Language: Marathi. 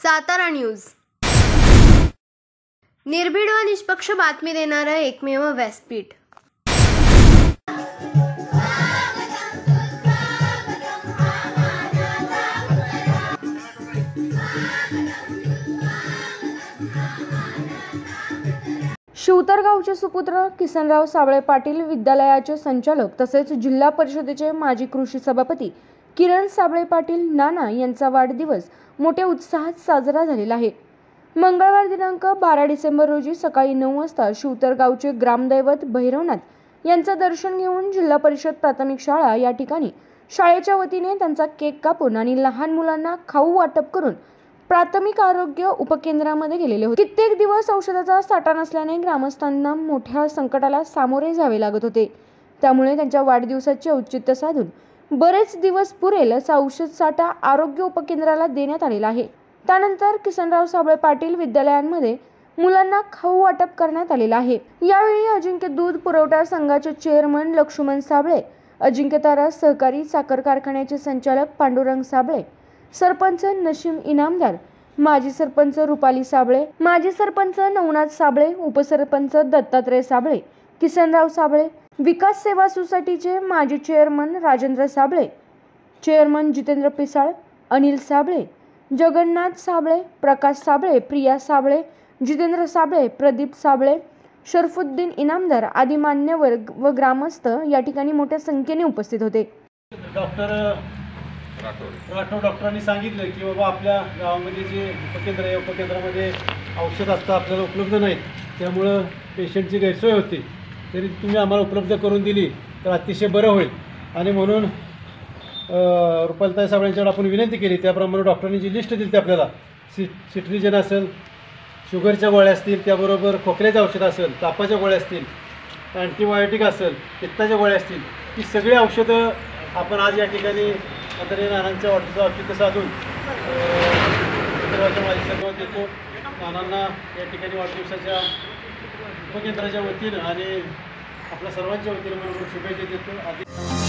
सातारा न्यूज, निर्भीड व निष्पक्ष बातमी देणारं एकमेव व्यासपीठ। शिवतरगावचे सुपुत्र किसनराव साबळे पाटील विद्यालयाचे संचालक तसेच जिल्हा परिषदेचे माजी कृषी सभापती किरण साबळे पाटील नाना यांचा वाढदिवस मोठ्या उत्साहात साजरा झालेला आहे। मंगळवार दिनांक 12 डिसेंबर रोजी सकाळी 9 वाजता शिवतरगावचे ग्रामदैवत भैरवनाथ यांचं दर्शन घेऊन जिल्हा परिषद प्राथमिक शाळा या ठिकाणी शाळेच्या वतीने त्यांचा केक कापून आणि लहान मुलांना खाऊ वाटप करून प्राथमिक आरोग्य उपकेंद्रामध्ये गेलेले होते। कित्येक दिवस औषधाचा साठा नसल्याने ग्रामस्थांना मोठ्या संकटाला सामोरे जावे लागत होते। त्यामुळे त्यांच्या वाढदिवसाचे औचित्य साधून बरेच दिवस पुरेल असा औषध साठा आरोग्य उपकेंद्राला देण्यात आलेला आहे। त्यानंतर किसनराव साबळे पाटील विद्यालयांमध्ये मुलांना खाऊ वाटप करण्यात आलेला आहे। यावेळी अजिंक्य दूध पुरवठा संघाचे चेअरमन लक्ष्मण साबळे, अजिंक्यतारा सहकारी साखर कारखान्याचे संचालक पांडुरंग साबळे, सरपंच नशीम इनामदार, माजी सरपंच रुपाली साबळे, माजी सरपंच नवनाथ साबळे, उपसरपंच दत्तात्रय साबळे, किसनराव साबळे, विकास सेवा सोसायटीचे माजी चेअरमन राजेंद्र साबळे, चेअरमन जितेंद्र पिसाळ, अनिल साबळे, जगन्नाथ साबळे, प्रकाश साबळे, प्रिया साबळे, जितेंद्र साबळे, प्रदीप साबळे, शरफुद्दीन इनामदार आदी मान्यवर व ग्रामस्थ या ठिकाणी मोठ्या संख्येने उपस्थित होते। राठोड डॉक्टरांनी सांगितलं की बाबा आपल्या गावामध्ये जे उपकेंद्र आहे उपकेंद्रामध्ये औषध आता आपल्याला उपलब्ध नाहीत, त्यामुळं पेशंटची गैरसोय होती, तरी तुम्ही आम्हाला उपलब्ध करून दिली तर अतिशय बरं होईल। आणि म्हणून रुपालताई साबळेंच्याकडे आपण विनंती केली, त्याप्रमाणे डॉक्टरांनी जी लिस्ट दिली ती आपल्याला सिट्रिजन असेल, शुगरच्या गोळ्या असतील, त्याबरोबर खोकल्याचं औषध असेल, तापाच्या गोळ्या असतील, अँटीबायोटिक असेल, पित्ताच्या गोळ्या असतील, ही सगळी औषधं आपण आज या ठिकाणी आदरणीय नानांच्या वाढदिवसाचं औचित्य साधून माझी सर्वात देतो। नानांना या ठिकाणी वाढदिवसाच्या उपकेंद्राच्या वतीनं आणि आपल्या सर्वांच्या वतीनं म्हणून शुभेच्छा देतो।